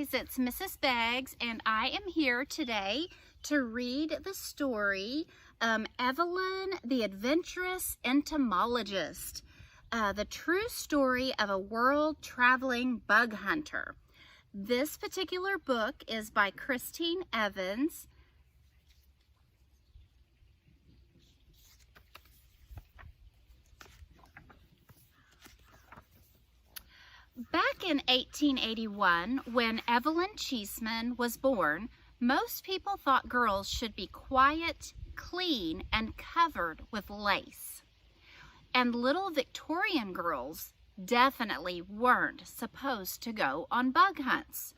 guys, it's Mrs. Beggs, and I am here today to read the story, Evelyn, the Adventurous Entomologist, the true story of a world-traveling bug hunter. This particular book is by Christine Evans. Back in 1881, when Evelyn Cheeseman was born, most people thought girls should be quiet, clean, and covered with lace. And little Victorian girls definitely weren't supposed to go on bug hunts.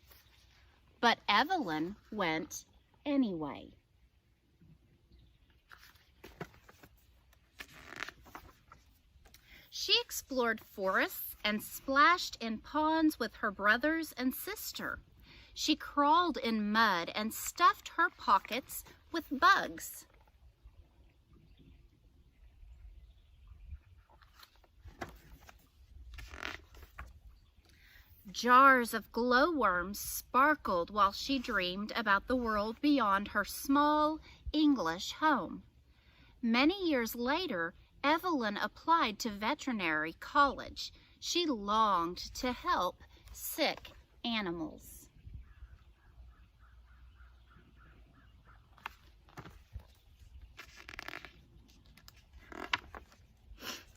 But Evelyn went anyway. She explored forests and splashed in ponds with her brothers and sister. She crawled in mud and stuffed her pockets with bugs. Jars of glowworms sparkled while she dreamed about the world beyond her small English home. Many years later, Evelyn applied to veterinary college. She longed to help sick animals.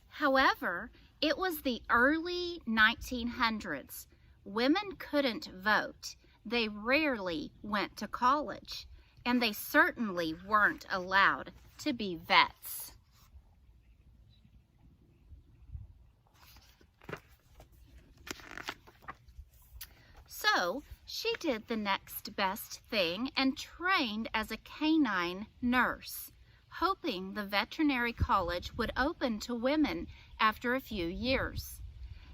However, it was the early 1900s. Women couldn't vote. They rarely went to college, and they certainly weren't allowed to be vets. So she did the next best thing and trained as a canine nurse, hoping the veterinary college would open to women after a few years.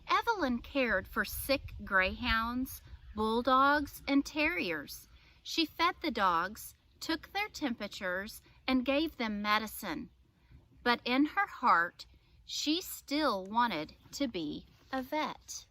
Evelyn cared for sick greyhounds, bulldogs, and terriers. She fed the dogs, took their temperatures, and gave them medicine. But in her heart, she still wanted to be a vet.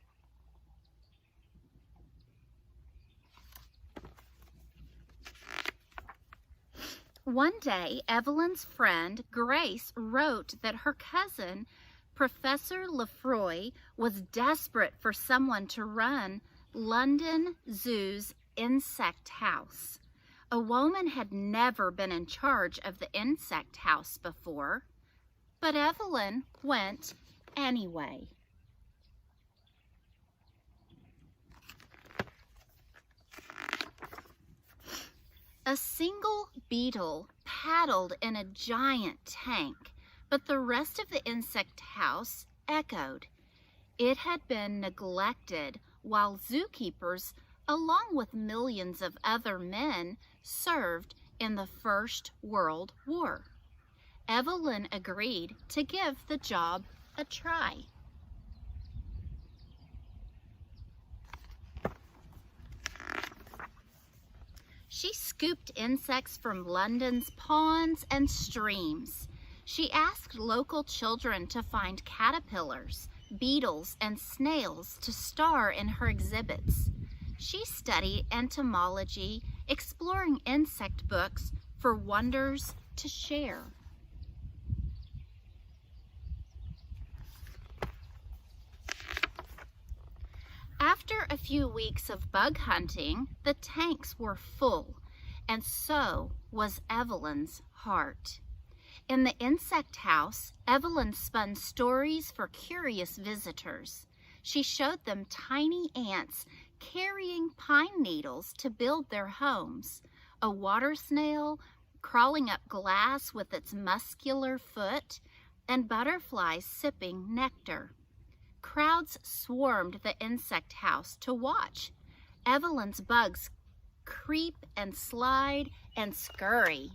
One day, Evelyn's friend, Grace, wrote that her cousin, Professor Lefroy, was desperate for someone to run London Zoo's insect house. A woman had never been in charge of the insect house before, but Evelyn went anyway. A single beetle paddled in a giant tank, but the rest of the insect house echoed. It had been neglected while zookeepers, along with millions of other men, served in the First World War. Evelyn agreed to give the job a try. She scooped insects from London's ponds and streams. She asked local children to find caterpillars, beetles, and snails to star in her exhibits. She studied entomology, exploring insect books for wonders to share. After a few weeks of bug hunting, the tanks were full, and so was Evelyn's heart. In the insect house, Evelyn spun stories for curious visitors. She showed them tiny ants carrying pine needles to build their homes, a water snail crawling up glass with its muscular foot, and butterflies sipping nectar. Crowds swarmed the insect house to watch. Evelyn's bugs creep and slide and scurry.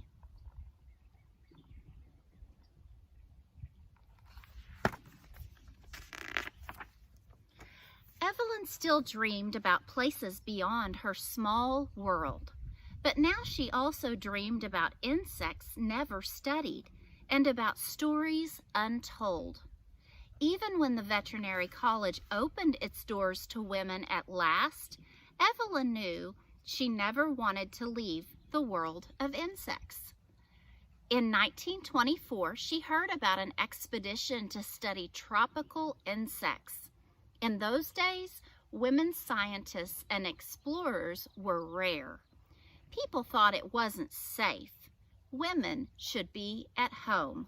Evelyn still dreamed about places beyond her small world, but now she also dreamed about insects never studied and about stories untold. Even when the veterinary college opened its doors to women at last, Evelyn knew she never wanted to leave the world of insects. In 1924, she heard about an expedition to study tropical insects. In those days, women scientists and explorers were rare. People thought it wasn't safe. Women should be at home.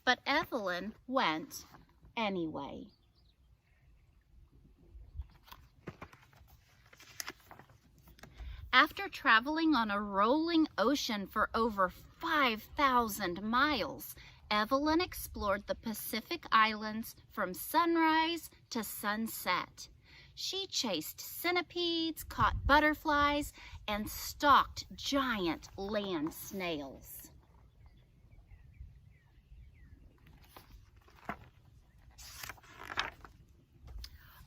But Evelyn went anyway. After traveling on a rolling ocean for over 5,000 miles, Evelyn explored the Pacific Islands from sunrise to sunset. She chased centipedes, caught butterflies, and stalked giant land snails.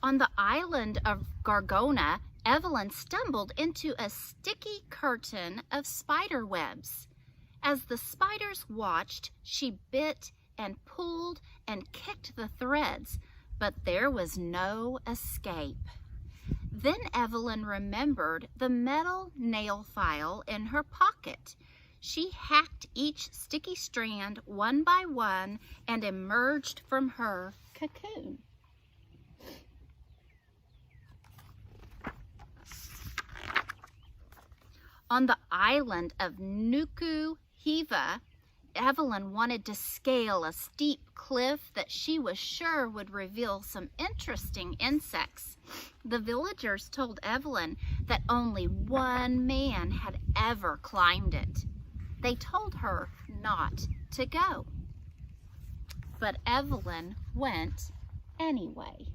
On the island of Gorgona, Evelyn stumbled into a sticky curtain of spider webs. As the spiders watched, she bit and pulled and kicked the threads, but there was no escape. Then Evelyn remembered the metal nail file in her pocket. She hacked each sticky strand one by one and emerged from her cocoon. On the island of Nuku Hiva, Evelyn wanted to scale a steep cliff that she was sure would reveal some interesting insects. The villagers told Evelyn that only one man had ever climbed it. They told her not to go. But Evelyn went anyway.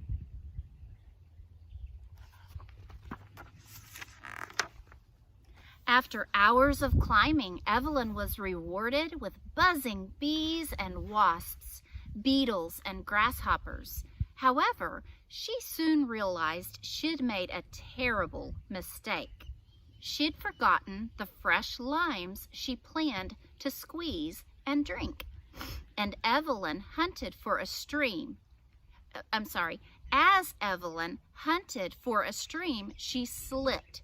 After hours of climbing, Evelyn was rewarded with buzzing bees and wasps, beetles and grasshoppers. However, she soon realized she'd made a terrible mistake. She'd forgotten the fresh limes she planned to squeeze and drink. And Evelyn hunted for a stream. As Evelyn hunted for a stream, she slipped.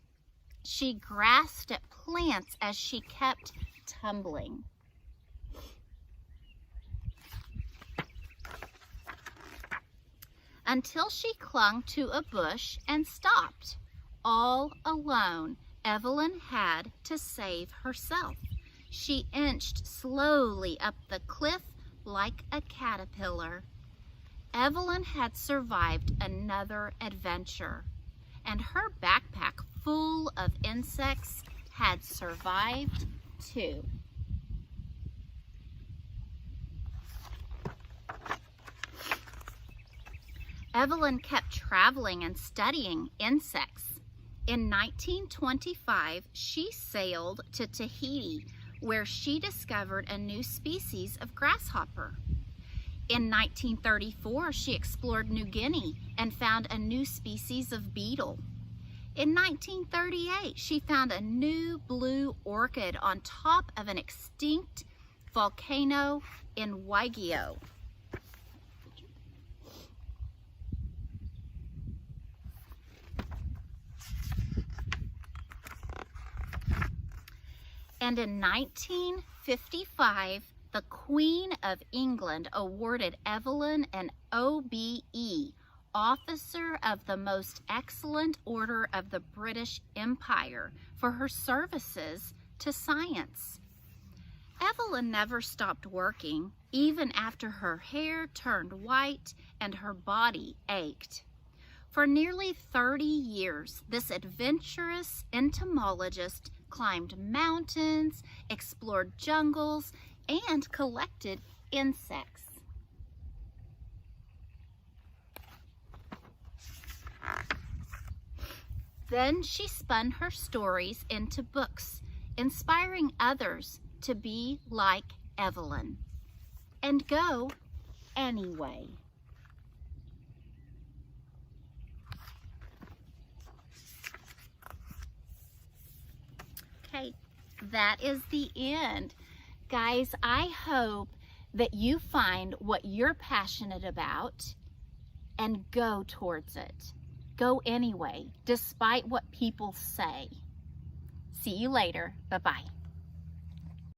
She grasped at plants as she kept tumbling. Until she clung to a bush and stopped. All alone, Evelyn had to save herself. She inched slowly up the cliff like a caterpillar. Evelyn had survived another adventure, and her backpack full of insects had survived too. Evelyn kept traveling and studying insects. In 1925, she sailed to Tahiti, where she discovered a new species of grasshopper. In 1934, she explored New Guinea and found a new species of beetle. In 1938, she found a new blue orchid on top of an extinct volcano in Waigeo. And in 1955, the Queen of England awarded Evelyn an OBE, Officer of the Most Excellent Order of the British Empire, for her services to science. Evelyn never stopped working, even after her hair turned white and her body ached. For nearly 30 years, this adventurous entomologist climbed mountains, explored jungles, and collected insects. Then she spun her stories into books, inspiring others to be like Evelyn and go anyway. Okay, that is the end. Guys, I hope that you find what you're passionate about and go towards it. go anyway, despite what people say. See you later. Bye-bye.